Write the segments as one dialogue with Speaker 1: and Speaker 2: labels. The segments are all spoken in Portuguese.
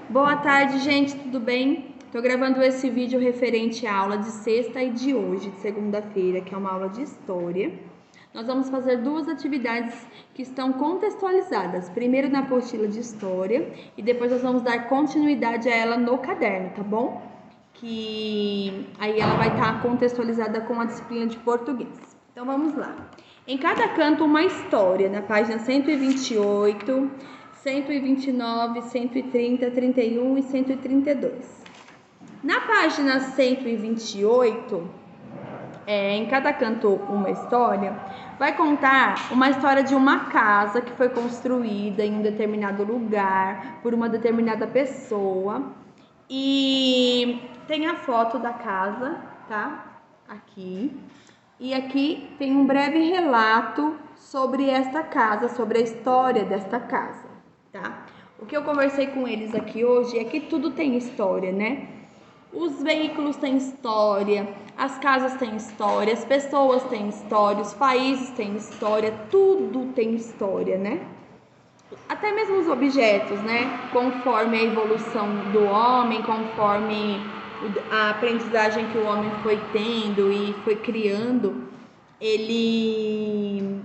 Speaker 1: Boa tarde, gente, tudo bem? Tô gravando esse vídeo referente à aula de sexta e de hoje, de segunda-feira, que é uma aula de história. Nós vamos fazer duas atividades que estão contextualizadas, primeiro na apostila de história e depois nós vamos dar continuidade a ela no caderno, tá bom? Que aí ela vai estar contextualizada com a disciplina de português. Então vamos lá. Em cada canto uma história, na página 128, 129, 130, 31 e 132. Na página 128, em cada canto uma história, vai contar uma história de uma casa que foi construída em um determinado lugar por uma determinada pessoa. E tem a foto da casa, tá? Aqui. E aqui tem um breve relato sobre esta casa, sobre a história desta casa, tá? O que eu conversei com eles aqui hoje é que tudo tem história, né? Os veículos têm história, as casas têm história, as pessoas têm história, os países têm história, tudo tem história, né? Até mesmo os objetos, né? Conforme a evolução do homem, conforme a aprendizagem que o homem foi tendo e foi criando, ele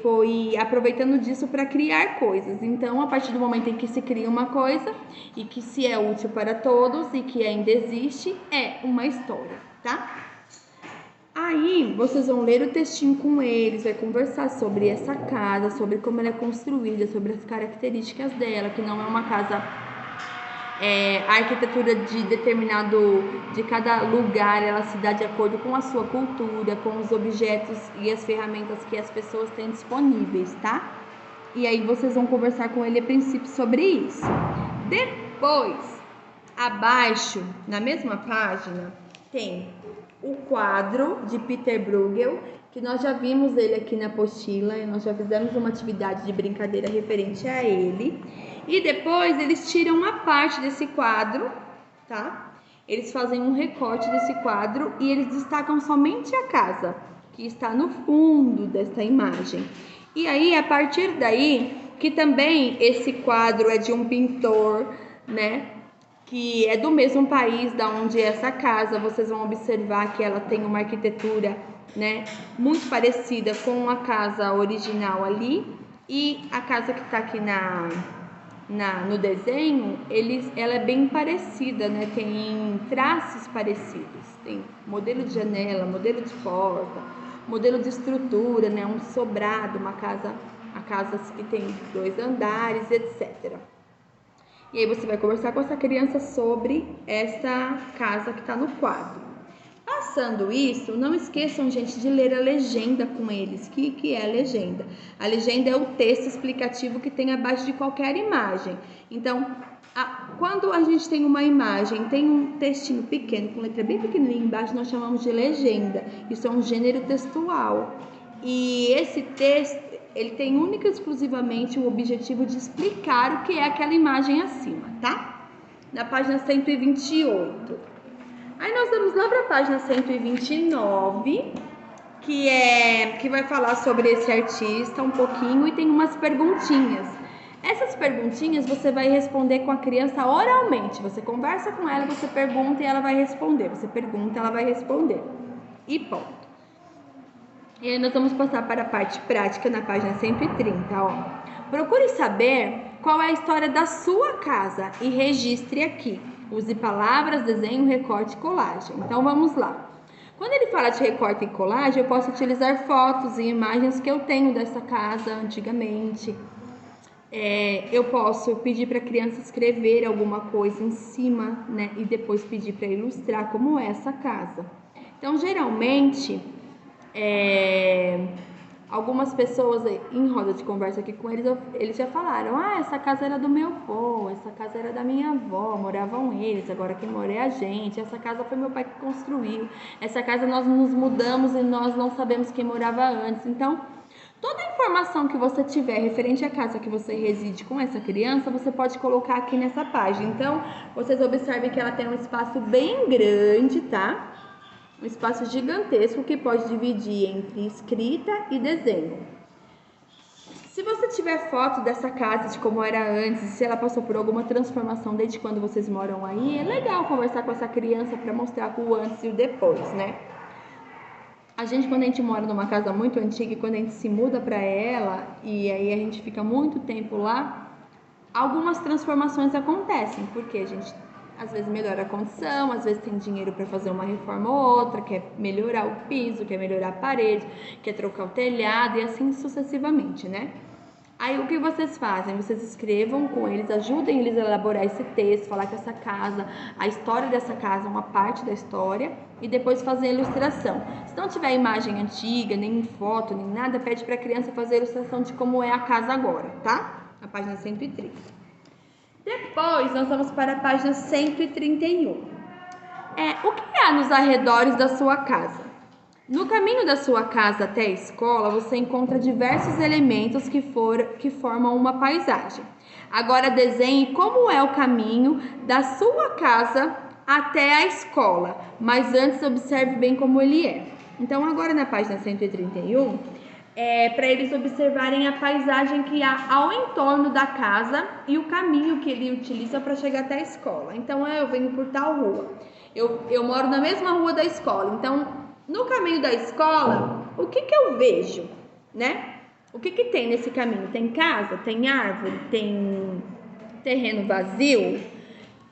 Speaker 1: foi aproveitando disso para criar coisas. Então, a partir do momento em que se cria uma coisa e que se é útil para todos e que ainda existe, é uma história, tá? Aí, vocês vão ler o textinho com eles, vai conversar sobre essa casa, sobre como ela é construída, sobre as características dela, que não é uma casa, a arquitetura de cada lugar, ela se dá de acordo com a sua cultura, com os objetos e as ferramentas que as pessoas têm disponíveis, tá? E aí vocês vão conversar com ele a princípio sobre isso. Depois, abaixo, na mesma página, tem o quadro de Peter Bruegel, que nós já vimos ele aqui na apostila, e nós já fizemos uma atividade de brincadeira referente a ele. E depois eles tiram uma parte desse quadro, tá? Eles fazem um recorte desse quadro e eles destacam somente a casa, que está no fundo desta imagem. E aí, a partir daí, que também esse quadro é de um pintor, né? Que é do mesmo país da onde é essa casa, vocês vão observar que ela tem uma arquitetura, né, muito parecida com a casa original ali, e a casa que está aqui no desenho, ela é bem parecida, né, tem traços parecidos, tem modelo de janela, modelo de porta, modelo de estrutura, né, um sobrado, a casa que tem 2 andares, etc. E aí você vai conversar com essa criança sobre essa casa que está no quadro. Passando isso, não esqueçam, gente, de ler a legenda com eles. O que é a legenda? A legenda é o texto explicativo que tem abaixo de qualquer imagem. Então, quando a gente tem uma imagem, tem um textinho pequeno, com letra bem pequenininha embaixo, nós chamamos de legenda. Isso é um gênero textual. E esse texto, ele tem única e exclusivamente o objetivo de explicar o que é aquela imagem acima, tá? Na página 128. Aí nós vamos lá para a página 129, que vai falar sobre esse artista um pouquinho e tem umas perguntinhas. Essas perguntinhas você vai responder com a criança oralmente. Você conversa com ela, você pergunta e ela vai responder. Você pergunta, ela vai responder. E ponto. E aí nós vamos passar para a parte prática na página 130, ó. Procure saber qual é a história da sua casa e registre aqui. Use palavras, desenho, recorte e colagem. Então vamos lá. Quando ele fala de recorte e colagem, eu posso utilizar fotos e imagens que eu tenho dessa casa antigamente. Eu posso pedir para a criança escrever alguma coisa em cima, né? E depois pedir para ilustrar como é essa casa. Então, geralmente, algumas pessoas em roda de conversa aqui com eles já falaram: essa casa era do meu avô, essa casa era da minha avó, moravam eles, agora quem mora é a gente, essa casa foi meu pai que construiu, essa casa nós nos mudamos e nós não sabemos quem morava antes. Então, toda a informação que você tiver referente à casa que você reside com essa criança, você pode colocar aqui nessa página. Então, vocês observem que ela tem um espaço bem grande, tá? Um espaço gigantesco que pode dividir entre escrita e desenho. Se você tiver foto dessa casa, de como era antes, se ela passou por alguma transformação desde quando vocês moram aí, é legal conversar com essa criança para mostrar o antes e o depois, né? A gente, quando a gente mora numa casa muito antiga e quando a gente se muda para ela e aí a gente fica muito tempo lá, algumas transformações acontecem, porque a gente às vezes melhora a condição, às vezes tem dinheiro para fazer uma reforma ou outra, quer melhorar o piso, quer melhorar a parede, quer trocar o telhado e assim sucessivamente, né? Aí o que vocês fazem? Vocês escrevam com eles, ajudem eles a elaborar esse texto, falar que essa casa, a história dessa casa é uma parte da história e depois fazer a ilustração. Se não tiver imagem antiga, nem foto, nem nada, pede para a criança fazer a ilustração de como é a casa agora, tá? Na página 130. Depois nós vamos para a página 131. O que há nos arredores da sua casa? No caminho da sua casa até a escola, você encontra diversos elementos que formam uma paisagem. Agora desenhe como é o caminho da sua casa até a escola, mas antes observe bem como ele é. Então agora na página 131, para eles observarem a paisagem que há ao entorno da casa e o caminho que ele utiliza para chegar até a escola. Então eu venho por tal rua, eu moro na mesma rua da escola, então no caminho da escola, o que eu vejo, né? O que tem nesse caminho? Tem casa, tem árvore, tem terreno vazio,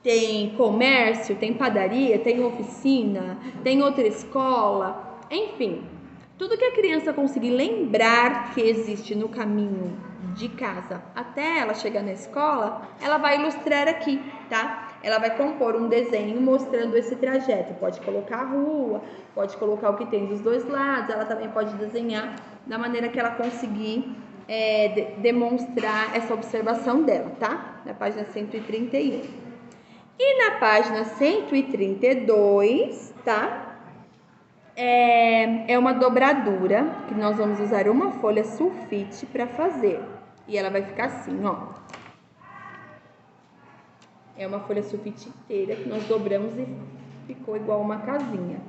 Speaker 1: tem comércio, tem padaria, tem oficina, tem outra escola, enfim. Tudo que a criança conseguir lembrar que existe no caminho de casa até ela chegar na escola, ela vai ilustrar aqui, tá? Ela vai compor um desenho mostrando esse trajeto. Pode colocar a rua, pode colocar o que tem dos dois lados, ela também pode desenhar da maneira que ela conseguir demonstrar essa observação dela, tá? Na página 131. E na página 132, tá? É uma dobradura que nós vamos usar uma folha sulfite para fazer. E ela vai ficar assim, ó. É uma folha sulfite inteira que nós dobramos e ficou igual uma casinha.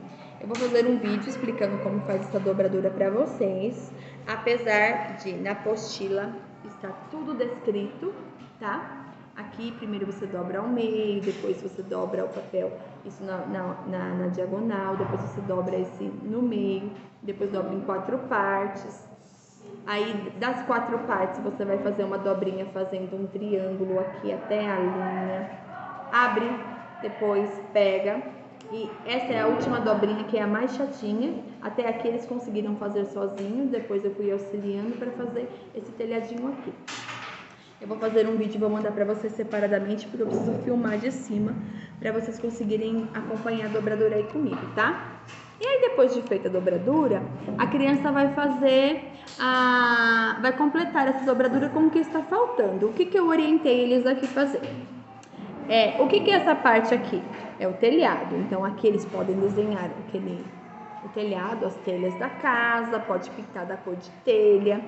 Speaker 1: Eu vou fazer um vídeo explicando como faz essa dobradura para vocês. Apesar de na apostila está tudo descrito, tá? Aqui primeiro você dobra ao meio, depois você dobra o papel, isso na diagonal, depois você dobra esse no meio, depois dobra em 4 partes. Aí das 4 partes você vai fazer uma dobrinha fazendo um triângulo aqui até a linha, abre, depois pega, e essa é a última dobrinha que é a mais chatinha. Até aqui eles conseguiram fazer sozinhos, depois eu fui auxiliando para fazer esse telhadinho aqui. Eu vou fazer um vídeo e vou mandar para vocês separadamente, porque eu preciso filmar de cima para vocês conseguirem acompanhar a dobradura aí comigo, tá? E aí depois de feita a dobradura, a criança vai vai completar essa dobradura com o que está faltando. O que eu orientei eles aqui fazer? O que é essa parte aqui? É o telhado. Então aqui eles podem desenhar o telhado, as telhas da casa, pode pintar da cor de telha.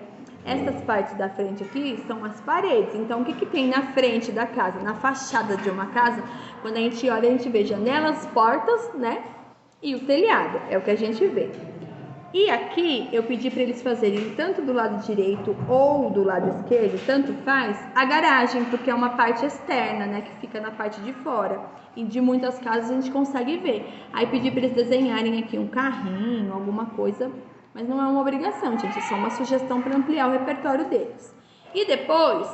Speaker 1: Essas partes da frente aqui são as paredes. Então, o que tem na frente da casa? Na fachada de uma casa, quando a gente olha, a gente vê janelas, portas, né? E o telhado, é o que a gente vê. E aqui, eu pedi para eles fazerem tanto do lado direito ou do lado esquerdo, tanto faz, a garagem, porque é uma parte externa, né? Que fica na parte de fora. E de muitas casas a gente consegue ver. Aí pedi para eles desenharem aqui um carrinho, alguma coisa. Mas não é uma obrigação, gente, é só uma sugestão para ampliar o repertório deles. E depois,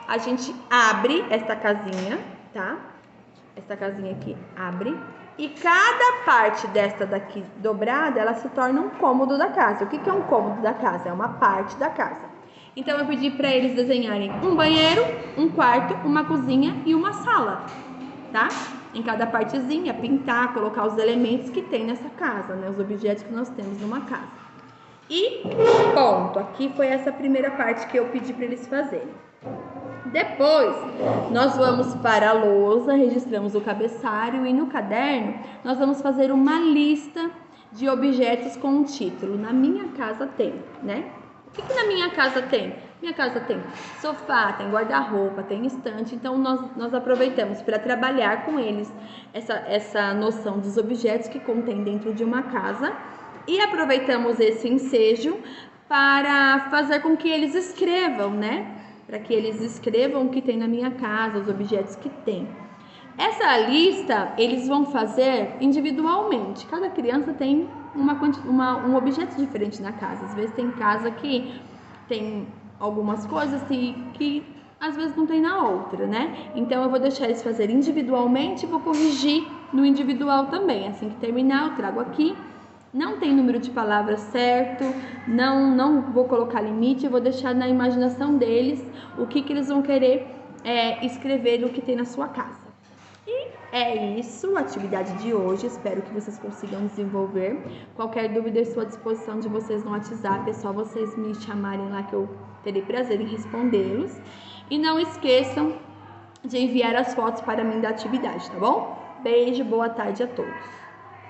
Speaker 1: a gente abre essa casinha, tá? Essa casinha aqui abre. E cada parte dessa daqui dobrada, ela se torna um cômodo da casa. O que é um cômodo da casa? É uma parte da casa. Então, eu pedi para eles desenharem um banheiro, um quarto, uma cozinha e uma sala, tá? Em cada partezinha, pintar, colocar os elementos que tem nessa casa, né? Os objetos que nós temos numa casa. E ponto. Aqui foi essa primeira parte que eu pedi para eles fazerem. Depois, nós vamos para a lousa, registramos o cabeçalho e no caderno nós vamos fazer uma lista de objetos com um título. Na minha casa tem, né? O que na minha casa tem? Minha casa tem sofá, tem guarda-roupa, tem estante. Então, nós aproveitamos para trabalhar com eles essa noção dos objetos que contém dentro de uma casa. E aproveitamos esse ensejo para fazer com que eles escrevam, né? Para que eles escrevam o que tem na minha casa, os objetos que tem. Essa lista eles vão fazer individualmente. Cada criança tem um objeto diferente na casa. Às vezes tem casa que tem algumas coisas que às vezes não tem na outra, né? Então eu vou deixar eles fazerem individualmente e vou corrigir no individual também. Assim que terminar, eu trago aqui. Não tem número de palavras certo, não vou colocar limite, eu vou deixar na imaginação deles o que eles vão querer escrever no que tem na sua casa. E é isso, a atividade de hoje. Espero que vocês consigam desenvolver. Qualquer dúvida, eu estou à disposição de vocês no WhatsApp. É só vocês me chamarem lá que eu terei prazer em respondê-los. E não esqueçam de enviar as fotos para mim da atividade, tá bom? Beijo, boa tarde a todos.